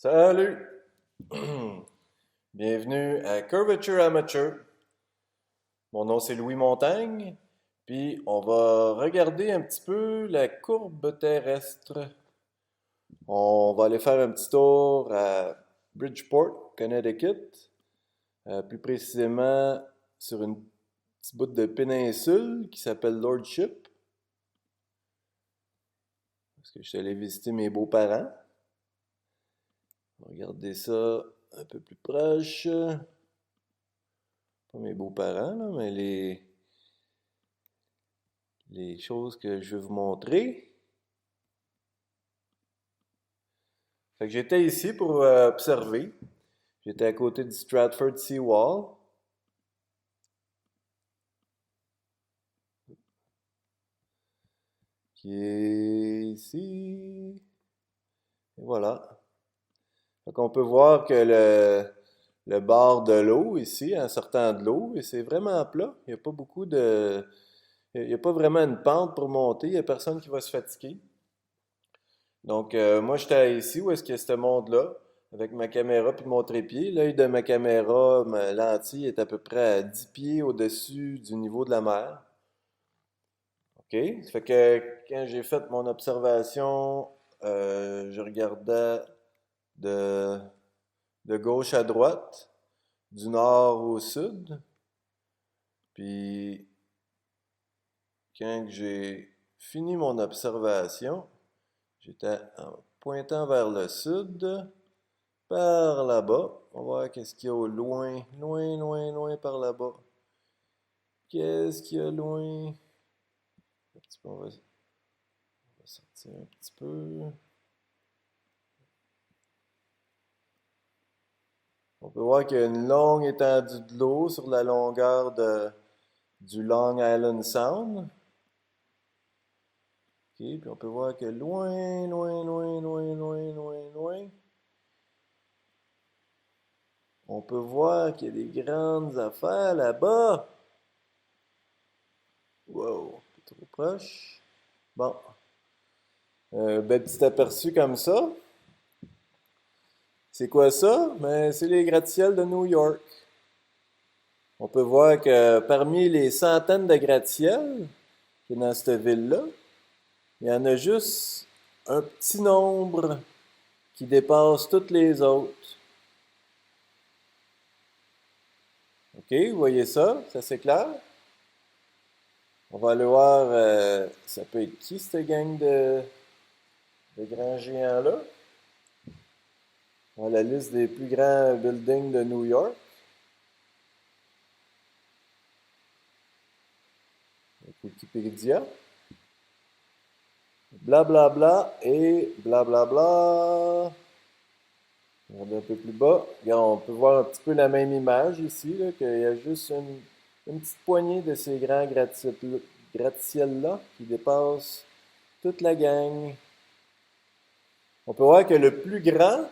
Salut! Bienvenue à Curvature Amateur. Mon nom c'est Louis Montagne, puis on va regarder un petit peu la courbe terrestre. On va aller faire un petit tour à Bridgeport, Connecticut, plus précisément sur une petite bout de péninsule qui s'appelle Lordship, parce que je suis allé visiter mes beaux-parents. On va regarder ça un peu plus proche. Pas mes beaux-parents, là, mais les choses que je vais vous montrer. Fait que j'étais ici pour observer. J'étais à côté du Stratford Seawall, qui est ici. Et voilà. Fait qu'on peut voir que le bord de l'eau ici, en sortant de l'eau, et c'est vraiment plat. Il n'y a pas beaucoup de. Il n'y a pas vraiment une pente pour monter. Il n'y a personne qui va se fatiguer. Donc, moi, j'étais ici où est-ce qu'il y a ce monde-là, avec ma caméra puis mon trépied. L'œil de ma caméra, ma lentille est à peu près à 10 pieds au-dessus du niveau de la mer. OK? Ça fait que quand j'ai fait mon observation, je regardais de, de gauche à droite, du nord au sud. Puis, quand j'ai fini mon observation, j'étais en pointant vers le sud. Par là-bas. On va voir qu'est-ce qu'il y a au loin. Loin, loin, loin par là-bas. Qu'est-ce qu'il y a loin? Un petit peu, on va sortir un petit peu. On peut voir qu'il y a une longue étendue de l'eau sur la longueur du Long Island Sound. OK, puis on peut voir que loin, loin, loin, loin, loin, loin, loin, on peut voir qu'il y a des grandes affaires là-bas. Wow, trop proche. Bon, ben petit aperçu comme ça. C'est quoi ça? Ben, c'est les gratte-ciels de New York. On peut voir que parmi les centaines de gratte-ciels qui est dans cette ville-là, il y en a juste un petit nombre qui dépasse toutes les autres. OK, vous voyez ça? Ça c'est clair? On va aller voir, ça peut être qui cette gang de grands géants-là? On a la liste des plus grands buildings de New York. Wikipédia. Blablabla et blablabla. Regardez un peu plus bas. Regarde, on peut voir un petit peu la même image ici, là, qu'il y a juste une petite poignée de ces grands gratte-ciels-là qui dépassent toute la gang. On peut voir que le plus grand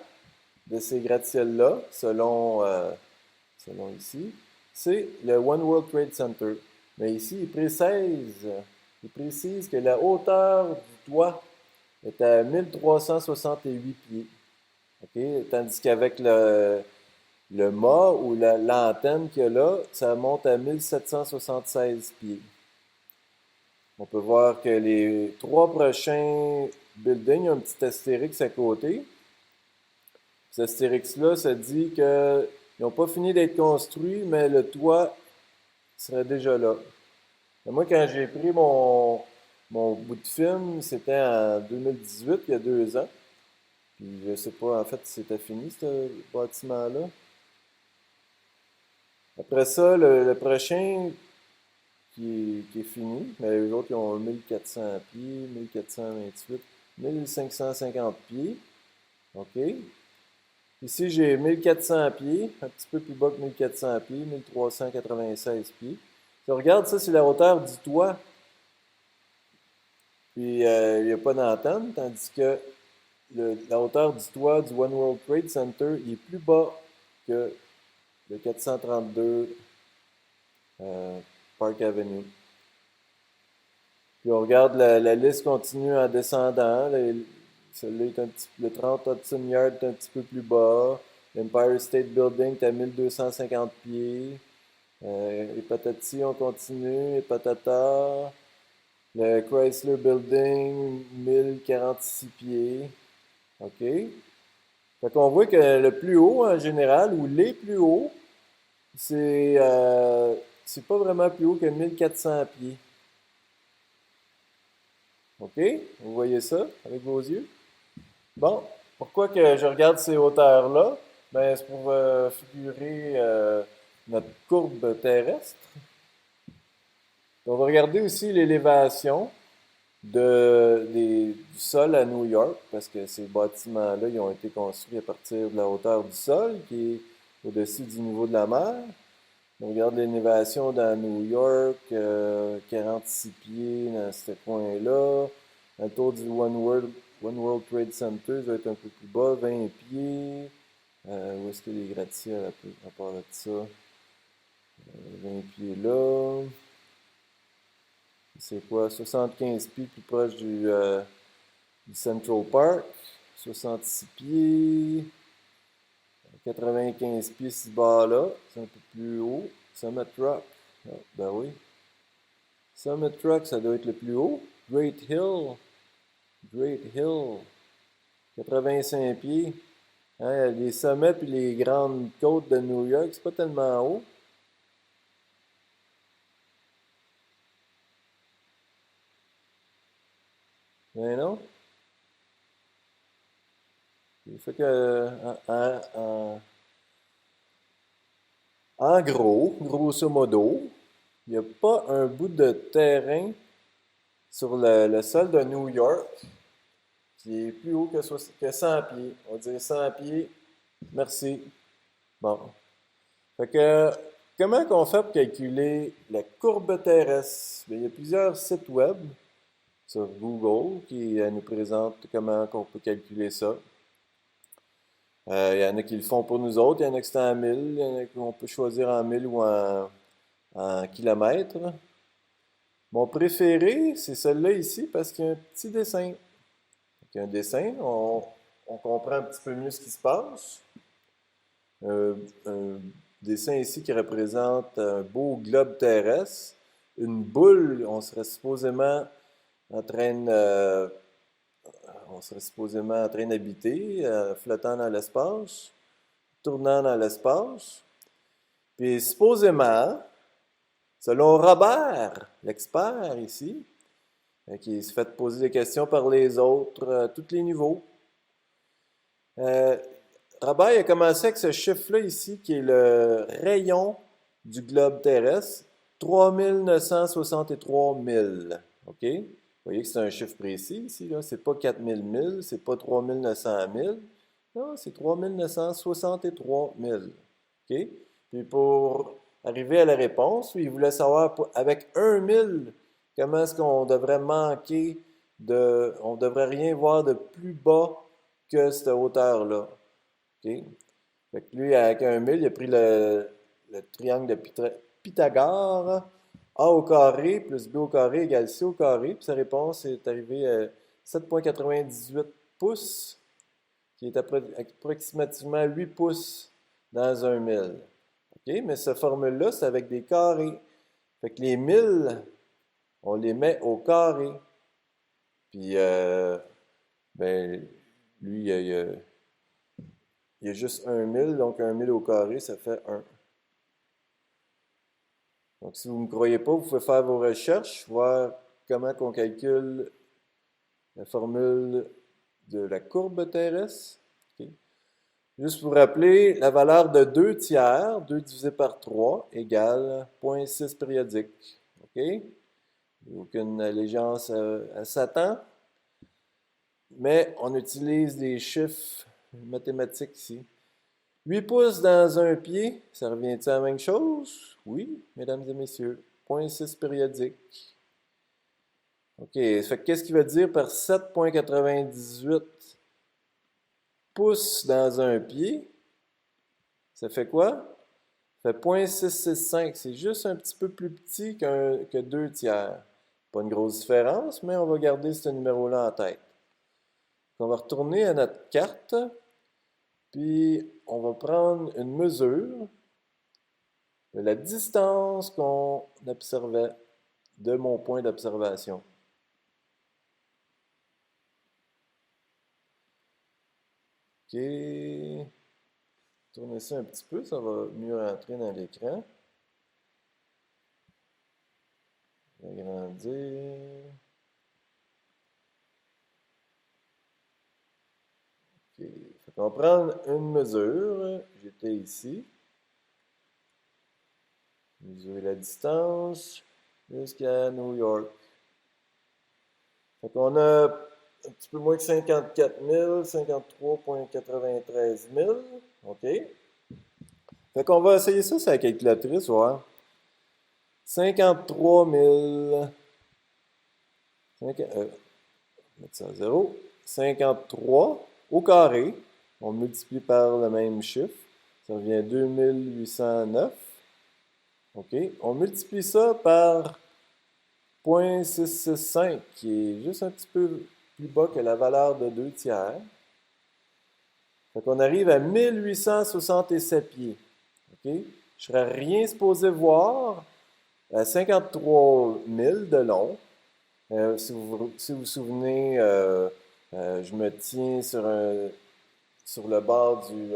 de ces gratte-ciels-là, selon ici, c'est le One World Trade Center. Mais ici, il précise que la hauteur du toit est à 1368 pieds. OK? Tandis qu'avec le mât ou l'antenne qu'il y a là, ça monte à 1776 pieds. On peut voir que les trois prochains buildings ont un petit astérix à côté. Cet astérix-là, ça dit qu'ils n'ont pas fini d'être construits, mais le toit serait déjà là. Et moi, quand j'ai pris mon bout de film, c'était en 2018, il y a 2 ans. Puis je sais pas en fait si c'était fini, ce bâtiment-là. Après ça, le prochain qui est fini, mais les autres, ils ont 1400 pieds, 1428, 1550 pieds. OK. Ici, j'ai 1400 pieds, un petit peu plus bas que 1400 pieds, 1396 pieds. Si on regarde ça, c'est la hauteur du toit. Puis, il n'y a pas d'antenne, tandis que la hauteur du toit du One World Trade Center il est plus bas que le 432 Park Avenue. Puis on regarde la liste continue en descendant. Celui-là est le 30 Hudson Yard est un petit peu plus bas. L'Empire State Building est à 1250 pieds. Et patati, on continue. Et patata. Le Chrysler Building, 1046 pieds. OK? Fait qu'on voit que le plus haut en général, ou les plus hauts, c'est pas vraiment plus haut que 1400 pieds. OK? Vous voyez ça avec vos yeux? Bon, pourquoi que je regarde ces hauteurs-là? Ben, c'est pour figurer notre courbe terrestre. On va regarder aussi l'élévation du sol à New York, parce que ces bâtiments-là, ils ont été construits à partir de la hauteur du sol, qui est au-dessus du niveau de la mer. On regarde l'élévation dans New York, 46 pieds dans ce coin-là. Le tour du One World Trade Center ça va être un peu plus bas, 20 pieds. Où est-ce que les gratte-ciels à part de ça? 20 pieds là. C'est quoi? 75 pieds plus proche du Central Park. 66 pieds. 95 pieds ce bas-là. C'est un peu plus haut. Summit Rock. Ah, ben oui. Summit Rock, ça doit être le plus haut. Great Hill. Great Hill. 85 pieds. Hein, les sommets puis les grandes côtes de New York, c'est pas tellement haut. Mais non. Il fait que, en gros, grosso modo, il n'y a pas un bout de terrain sur le sol de New York qui est plus haut que 100 pieds. On va dire 100 pieds. Merci. Bon. Fait que, comment qu'on fait pour calculer la courbe terrestre? Bien, il y a plusieurs sites web sur Google qui nous présentent comment on peut calculer ça. Il y en a qui le font pour nous autres, il y en a qui c'est en mille, il y en a qu'on peut choisir en mille ou en kilomètres. Mon préféré, c'est celui-là ici parce qu'il y a un petit dessin. Il y a un dessin, on comprend un petit peu mieux ce qui se passe. Un dessin ici qui représente un beau globe terrestre. Une boule, en train de, on serait supposément en train d'habiter, flottant dans l'espace, tournant dans l'espace. Puis supposément, selon Robert, l'expert ici, qui se fait poser des questions par les autres à tous les niveaux, Robert il a commencé avec ce chiffre-là ici, qui est le rayon du globe terrestre, 3963 000. OK? Vous voyez que c'est un chiffre précis ici, là. C'est pas 4000 000, c'est pas 3900 000. Non, c'est 3963 000. OK? Puis pour arriver à la réponse, il voulait savoir avec 1000, comment est-ce qu'on devrait manquer on devrait rien voir de plus bas que cette hauteur-là. OK? Fait que lui, avec 1000, il a pris le triangle de Pythagore. A au carré plus B au carré égale C au carré. Puis sa réponse est arrivée à 7,98 pouces, qui est approximativement 8 pouces dans un 1000. OK? Mais cette formule-là, c'est avec des carrés. Fait que les 1000, on les met au carré. Puis, ben, lui, il y a juste un 1000, donc un 1000 au carré, ça fait 1. Donc, si vous ne me croyez pas, vous pouvez faire vos recherches, voir comment on calcule la formule de la courbe terrestre. Okay. Juste pour rappeler, la valeur de 2 tiers, 2 divisé par 3, égale 0,6 périodique. OK? Aucune allégeance à Satan, mais on utilise des chiffres mathématiques ici. 8 pouces dans un pied, ça revient-il à la même chose? Oui, mesdames et messieurs. 0,6 périodique. OK, fait qu'est-ce qu'il veut dire par 7,98 pouces dans un pied? Ça fait quoi? Ça fait 0,665. C'est juste un petit peu plus petit que 2 tiers. Pas une grosse différence, mais on va garder ce numéro-là en tête. On va retourner à notre carte, puis on va prendre une mesure de la distance qu'on observait de mon point d'observation. OK. Tourner ça un petit peu, ça va mieux rentrer dans l'écran. Agrandir. OK. On va prendre une mesure. J'étais ici. Mesurer la distance jusqu'à New York. On a un petit peu moins que 54 000, 53,93 000. OK. Fait qu'on va essayer ça sur la calculatrice, voir. 53 000. Mettre ça à 0. 53 au carré. On multiplie par le même chiffre. Ça revient 2809. OK. On multiplie ça par 0,665, qui est juste un petit peu plus bas que la valeur de 2 tiers. Fait qu'on arrive à 1867 pieds. OK? Je serais rien supposé voir à 53 000 de long. Si vous vous souvenez, je me tiens sur le bord du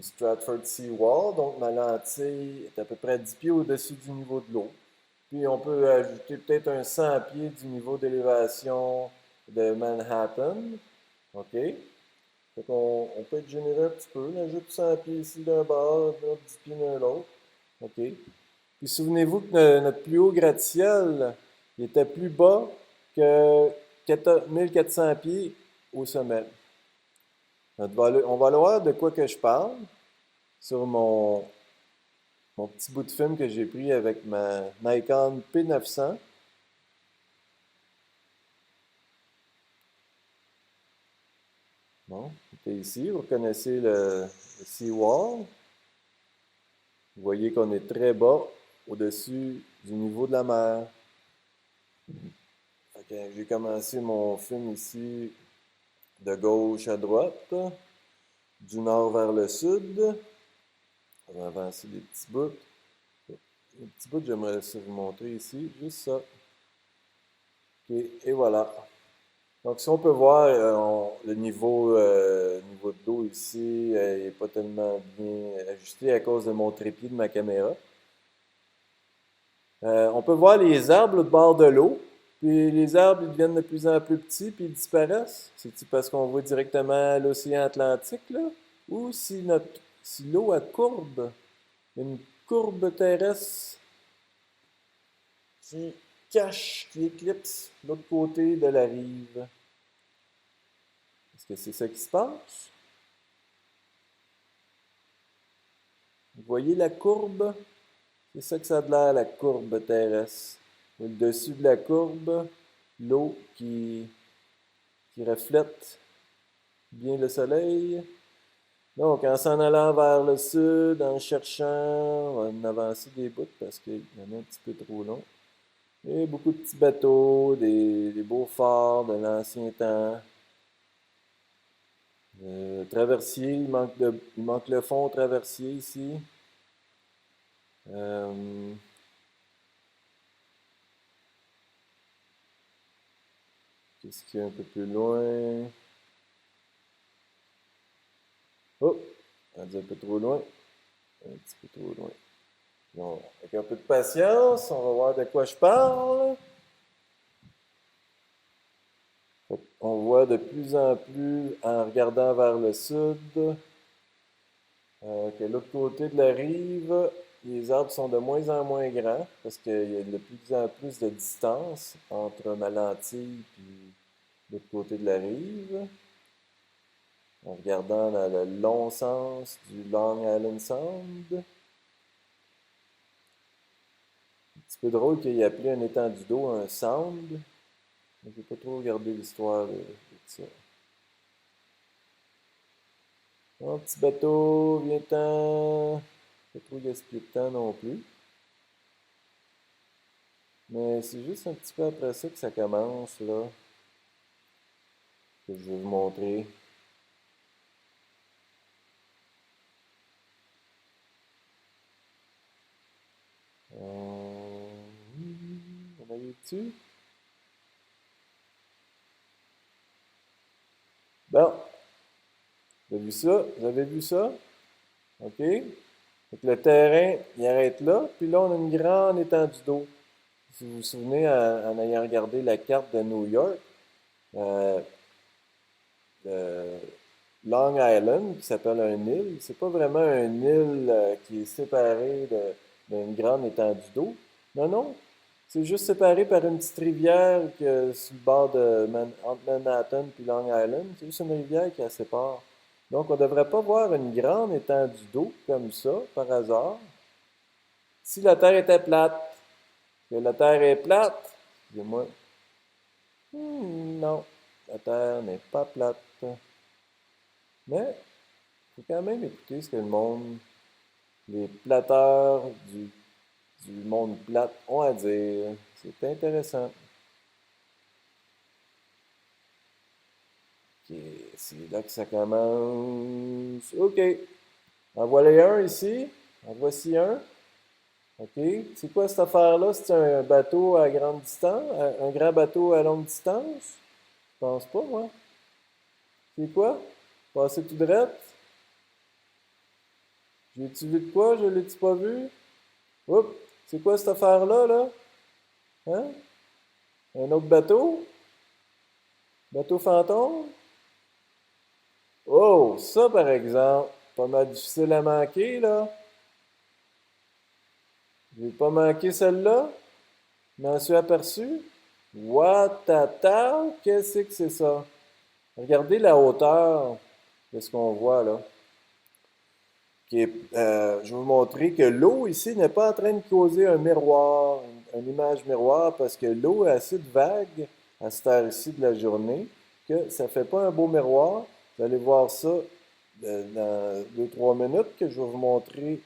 Stratford Sea Wall, donc ma lentille est à peu près 10 pieds au-dessus du niveau de l'eau. Puis on peut ajouter peut-être un 100 pieds du niveau d'élévation de Manhattan. OK? Fait qu'on on peut être généreux un petit peu. On ajoute 100 pieds ici d'un bord, 10 pieds d'un autre. OK? Puis souvenez-vous que notre plus haut gratte-ciel il était plus bas que 1400 pieds au sommet. On va aller voir de quoi que je parle sur mon petit bout de film que j'ai pris avec ma Nikon P900. Bon, c'était ici. Vous reconnaissez le seawall. Vous voyez qu'on est très bas au-dessus du niveau de la mer. J'ai commencé mon film ici de gauche à droite, du nord vers le sud. On va avancer des petits bouts. Un petit bout, j'aimerais vous montrer ici, juste ça. OK, et voilà. Donc, si on peut voir, le niveau de l'eau ici n'est pas tellement bien ajusté à cause de mon trépied de ma caméra. On peut voir les arbres au bord de l'eau. Puis les arbres, ils deviennent de plus en plus petits, puis ils disparaissent. C'est-tu parce qu'on voit directement l'océan Atlantique, là? Ou si l'eau a courbe, une courbe terrestre qui cache, qui éclipse l'autre côté de la rive. Est-ce que c'est ça qui se passe? Vous voyez la courbe? C'est ça que ça a de l'air, la courbe terrestre. Le dessus de la courbe, l'eau qui reflète bien le soleil. Donc, en s'en allant vers le sud, en cherchant, on va en avancer des bouts parce qu'il y en a un petit peu trop long. Et beaucoup de petits bateaux, des beaux forts de l'ancien temps. Traversier, il manque le fond traversier ici. Euh, Qu'est-ce qu'il y a un peu plus loin? Oh! On dit un peu trop loin. Un petit peu trop loin. Bon, avec un peu de patience, on va voir de quoi je parle. On voit de plus en plus, en regardant vers le sud, que l'autre côté de la rive, les arbres sont de moins en moins grands parce qu'il y a de plus en plus de distance entre ma lentille et l'autre côté de la rive. En regardant dans le long sens du Long Island Sound. Un petit peu drôle qu'il ait appelé un étendue d'eau un sound. Je n'ai pas trop regardé l'histoire de ça. Un petit bateau, viens-t'en. Pas trop gaspiller de temps non plus. Mais c'est juste un petit peu après ça que ça commence, là. que je vais vous montrer. On a eu dessus? Bon, vous avez vu ça? Vous avez vu ça? OK? Donc, le terrain, il arrête là. Puis là, on a une grande étendue d'eau. Si vous vous souvenez, en ayant regardé la carte de New York, euh, le Long Island, qui s'appelle un île, c'est pas vraiment un île qui est séparé d'une grande étendue d'eau. Non, non. C'est juste séparé par une petite rivière sur le bord entre Manhattan puis Long Island. C'est juste une rivière qui la sépare. Donc, on ne devrait pas voir une grande étendue d'eau comme ça, par hasard, si la Terre était plate. Que la Terre est plate, excusez-moi. Non, la Terre n'est pas plate. Mais, il faut quand même écouter ce que le monde, les plateurs du monde plate ont à dire. C'est intéressant. Ok, c'est là que ça commence. OK. En voilà un ici. En voici un. OK. C'est quoi cette affaire-là? C'est un bateau à grande distance? Un grand bateau à longue distance? Je pense pas, moi. C'est quoi? Passer tout droit? J'ai-tu vu de quoi? Je l'ai-tu pas vu? Oups! C'est quoi cette affaire-là, là? Hein? Un autre bateau? Bateau fantôme? Oh, ça par exemple, pas mal difficile à manquer, là. J'ai pas manqué celle-là? M'en suis aperçu? What the qu'est-ce que c'est ça? Regardez la hauteur de ce qu'on voit là. Je vais vous montrer que l'eau ici n'est pas en train de causer un miroir, une image miroir, parce que l'eau est assez vague à cette heure-ci de la journée que ça ne fait pas un beau miroir. Vous allez voir ça dans 2-3 minutes que je vais vous montrer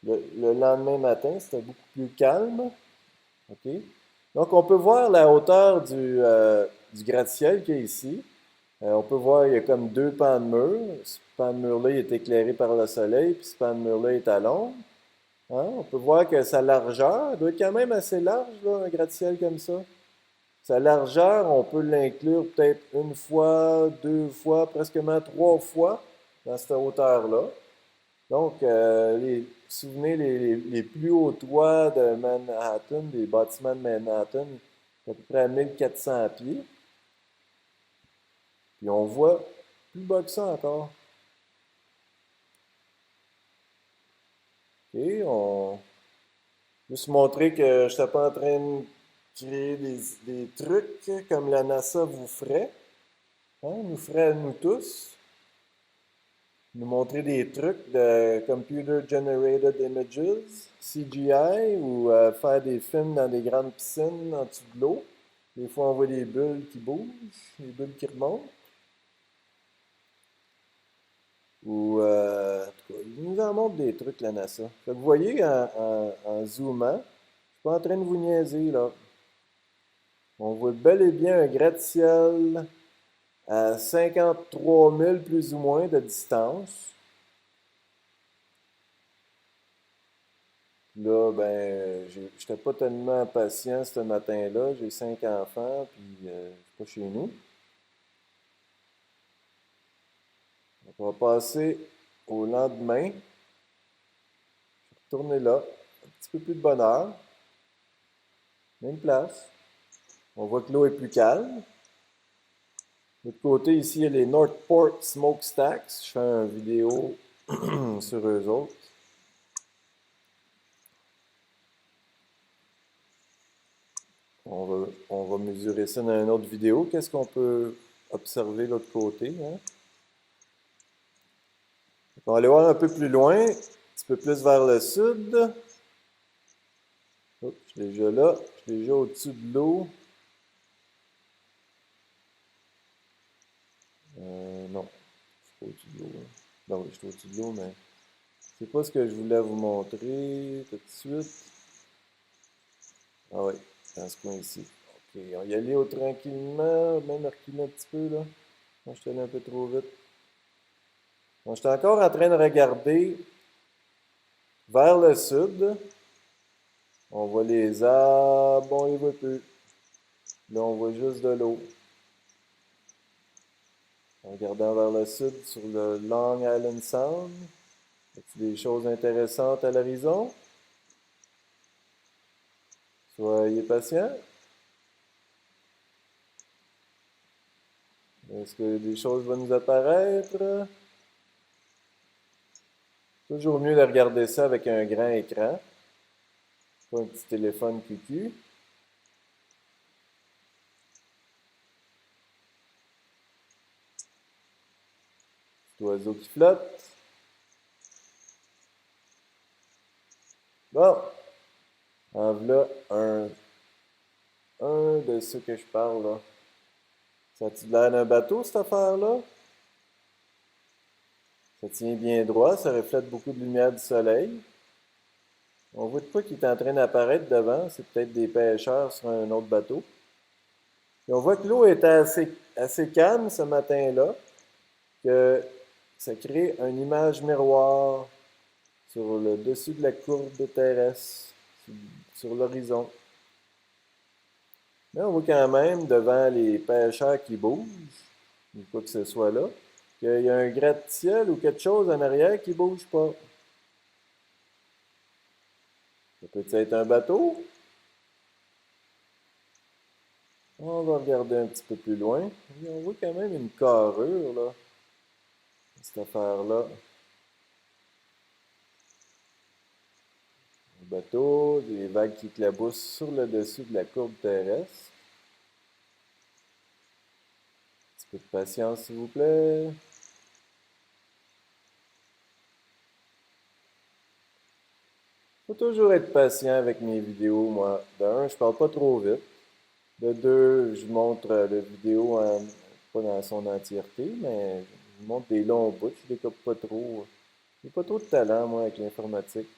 le lendemain matin. C'était beaucoup plus calme. OK? Donc, on peut voir la hauteur du gratte-ciel qu'il y a ici. On peut voir, il y a comme deux pans de mur. Ce pan de mur-là il est éclairé par le soleil, puis ce pan de mur-là est à l'ombre. Hein? On peut voir que sa largeur doit être quand même assez large, là, un gratte-ciel comme ça. Sa largeur, on peut l'inclure peut-être une fois, deux fois, presque trois fois dans cette hauteur-là. Donc, souvenez, les plus hauts toits de Manhattan, des bâtiments de Manhattan, c'est à peu près à 1400 pieds. Puis on voit plus bas que ça encore. OK, on juste montrer que je n'étais pas en train de créer des trucs comme la NASA vous ferait, hein, nous ferait à nous tous. Nous montrer des trucs de Computer Generated Images, CGI, ou faire des films dans des grandes piscines en dessous de l'eau. Des fois, on voit des bulles qui bougent, des bulles qui remontent. Ou, en tout cas, ils nous en montrent des trucs, la NASA. Fait que vous voyez, en zoomant, je suis pas en train de vous niaiser, là. On voit bel et bien un gratte-ciel à 53 000 plus ou moins de distance. Là, ben, j'étais pas tellement patient ce matin-là. J'ai 5 enfants, puis je suis pas chez nous. Donc, on va passer au lendemain. Je vais retourner là. Un petit peu plus de bonheur. Même place. On voit que l'eau est plus calme. De l'autre côté, ici, il y a les Northport Smokestacks. Je fais une vidéo sur eux autres. On va mesurer ça dans une autre vidéo. Qu'est-ce qu'on peut observer de l'autre côté, hein? On va aller voir un peu plus loin, un petit peu plus vers le sud. Oups, je suis déjà là, je suis déjà au-dessus de l'eau. Non, je suis pas au-dessus de l'eau, hein. Non, oui, je suis au-dessus de l'eau, mais c'est pas ce que je voulais vous montrer tout de suite. Ah oui, dans ce coin ici. Ok, on va y aller tranquillement, même reculer un petit peu là. Moi, je suis allé un peu trop vite. Bon, j'étais encore en train de regarder vers le sud. On voit les arbres, on les voit plus. Là, on voit juste de l'eau. En regardant vers le sud sur le Long Island Sound, y a-t-il des choses intéressantes à l'horizon? Soyez patient. Est-ce que des choses vont nous apparaître? Toujours mieux de regarder ça avec un grand écran, pas un petit téléphone cucu. Petit oiseau qui flotte. Bon, en voilà un de ceux que je parle là. Ça a-tu l'air d'un bateau, cette affaire-là? Ça tient bien droit, ça reflète beaucoup de lumière du soleil. On voit de quoi qui est en train d'apparaître devant, c'est peut-être des pêcheurs sur un autre bateau. Et on voit que l'eau était assez calme ce matin-là, que ça crée une image miroir sur le dessus de la courbe terrestre, sur l'horizon. Mais on voit quand même devant les pêcheurs qui bougent, ou quoi que ce soit là, qu'il y a un gratte-ciel ou quelque chose en arrière qui bouge pas. Ça peut être un bateau? On va regarder un petit peu plus loin. Et on voit quand même une carrure, là, cette affaire-là. Un bateau, des vagues qui éclaboussent sur le dessus de la courbe terrestre. Un petit peu de patience, s'il vous plaît. Faut toujours être patient avec mes vidéos, moi. D'un, je parle pas trop vite. De deux, je montre la vidéo pas dans son entièreté, mais je montre des longs bouts, je découpe pas trop. J'ai pas trop de talent, moi, avec l'informatique.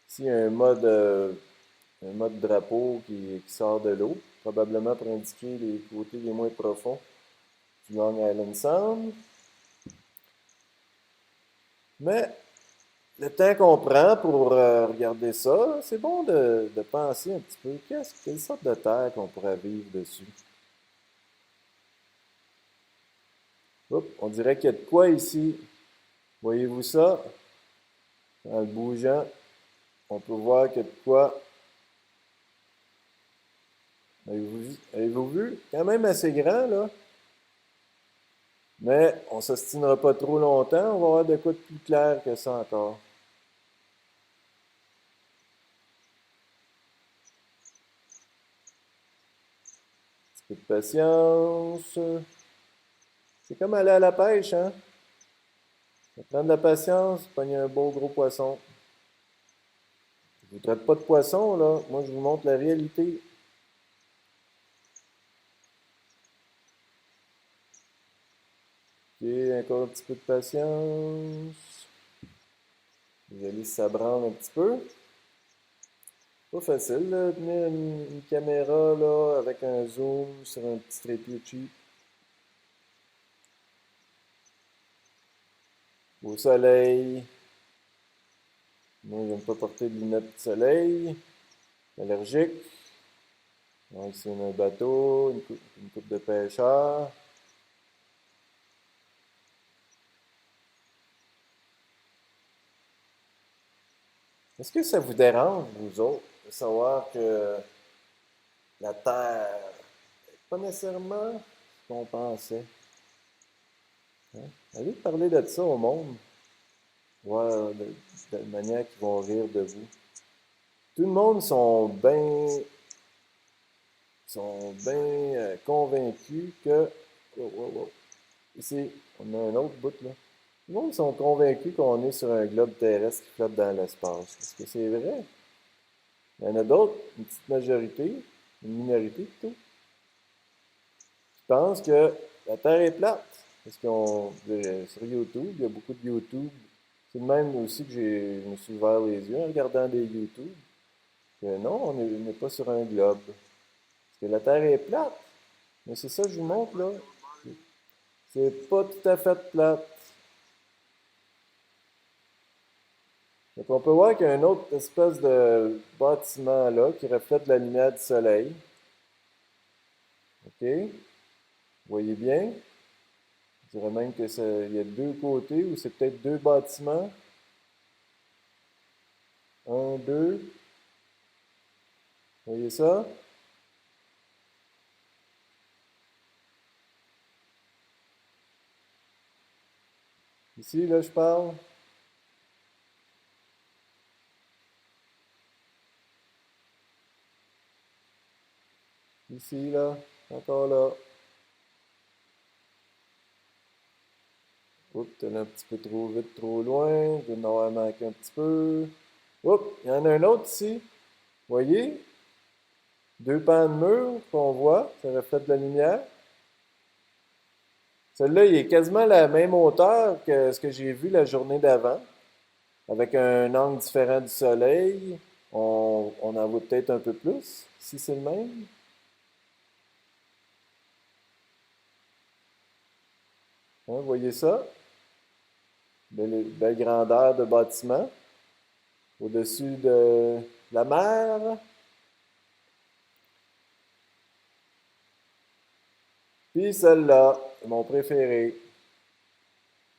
S'il y a un mode drapeau qui sort de l'eau, probablement pour indiquer les côtés les moins profonds du Long Island Sound. Mais le temps qu'on prend pour regarder ça, c'est bon de penser un petit peu quelle sorte de terre qu'on pourrait vivre dessus. Oups, on dirait qu'il y a de quoi ici. Voyez-vous ça? En le bougeant, on peut voir qu'il y a de quoi. Avez-vous vu? Quand même assez grand, là. Mais on s'ostinera pas trop longtemps. On va avoir de quoi de plus clair que ça encore. Un petit peu de patience. C'est comme aller à la pêche, hein? Ça prend de la patience, pogner un beau gros poisson. Je vous traite pas de poisson, là. Moi, je vous montre la réalité. Ok, encore un petit peu de patience. Vous allez ça branle un petit peu. Pas facile, là, tenir une caméra, là, avec un zoom sur un petit trépied cheap. Au soleil. Moi, j'aime pas porter de lunettes de soleil. Allergique. Donc, c'est un bateau, une coupe de pêcheurs. Est-ce que ça vous dérange, vous autres, de savoir que la Terre n'est pas nécessairement ce qu'on pensait? Hein? Allez parler de ça au monde, voir de manière qu'ils vont rire de vous. Tout le monde sont bien convaincus que... Oh, oh, oh. Ici, on a un autre bout là. Tout le monde sont convaincus qu'on est sur un globe terrestre qui flotte dans l'espace. Est-ce que c'est vrai? Il y en a d'autres, une petite majorité, une minorité plutôt, qui pensent que la Terre est plate. Parce qu'on, sur YouTube, il y a beaucoup de YouTube. C'est de même aussi que je me suis ouvert les yeux en regardant des YouTube. Que non, on n'est pas sur un globe. Parce que la Terre est plate. Mais c'est ça que je vous montre là. C'est pas tout à fait plate. Donc on peut voir qu'il y a une autre espèce de bâtiment là qui reflète la lumière du soleil. OK? Vous voyez bien? Je dirais même que il y a deux côtés ou c'est peut-être deux bâtiments. Un, deux. Vous voyez ça? Ici, là, je parle. Ici, là. Encore là. Oups, t'es allé un petit peu trop vite, trop loin. Je vais en avoir manqué un petit peu. Oups, il y en a un autre ici. Voyez? Deux pans de mur qu'on voit. Ça reflète de la lumière. Celui-là, il est quasiment la même hauteur que ce que j'ai vu la journée d'avant, avec un angle différent du soleil. On en voit peut-être un peu plus, si c'est le même. Hein, vous voyez ça? Belle grandeur de bâtiment. Au-dessus de la mer. Puis celle-là, mon préféré.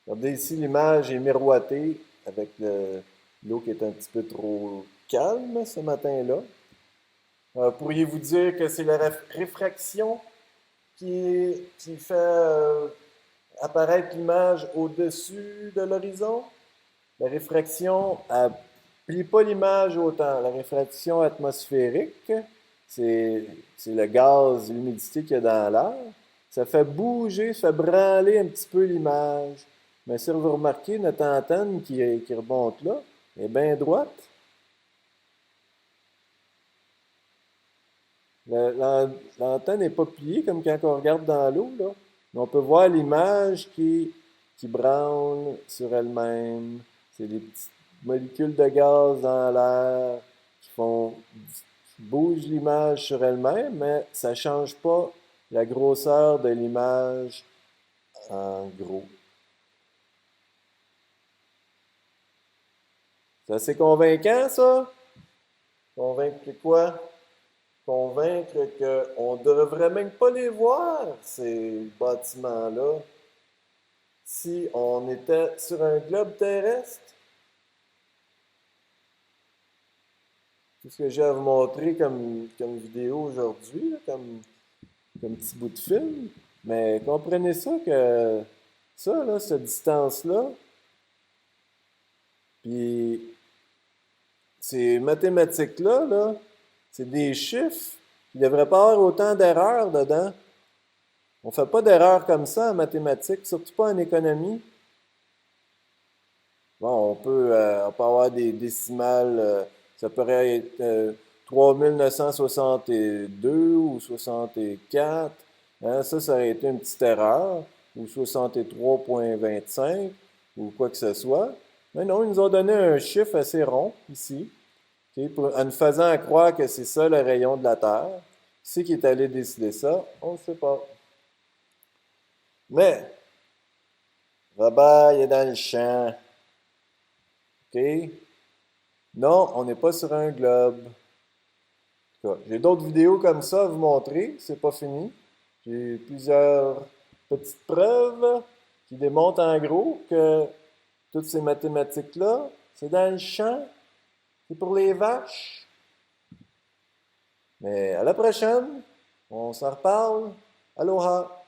Regardez ici, l'image est miroitée avec l'eau qui est un petit peu trop calme ce matin-là. Pourriez-vous dire que c'est la réfraction qui fait apparaître l'image au-dessus de l'horizon? La réfraction, elle plie pas l'image autant. La réfraction atmosphérique, c'est, c'est le gaz, l'humidité qu'il y a dans l'air. Ça fait bouger, ça fait branler un petit peu l'image. Mais si vous remarquez, notre antenne qui remonte là est bien droite. L'antenne n'est pas pliée comme quand on regarde dans l'eau, là. Mais on peut voir l'image qui branle sur elle-même. C'est des petites molécules de gaz dans l'air qui bougent l'image sur elle-même, mais ça ne change pas la grosseur de l'image en gros. C'est assez convaincant, ça? Convaincre quoi? Convaincre qu'on ne devrait même pas les voir, ces bâtiments-là, si on était sur un globe terrestre. Tout ce que j'ai à vous montrer comme vidéo aujourd'hui, là, comme petit bout de film. Mais comprenez ça que ça, là, cette distance-là, puis ces mathématiques-là, là, c'est des chiffres. Il ne devrait pas avoir autant d'erreurs dedans. On ne fait pas d'erreurs comme ça en mathématiques, surtout pas en économie. Bon, on peut avoir des décimales, ça pourrait être 3962 ou 64. Hein, ça aurait été une petite erreur, ou 63,25 ou quoi que ce soit. Mais non, ils nous ont donné un chiffre assez rond ici, ok, en nous faisant croire que c'est ça le rayon de la Terre. Qui c'est qui est allé décider ça? On ne sait pas. Mais, Robert, il est dans le champ. OK? Non, on n'est pas sur un globe. En tout cas, j'ai d'autres vidéos comme ça à vous montrer. C'est pas fini. J'ai plusieurs petites preuves qui démontrent en gros que toutes ces mathématiques-là, c'est dans le champ. C'est pour les vaches. Mais à la prochaine. On s'en reparle. Aloha!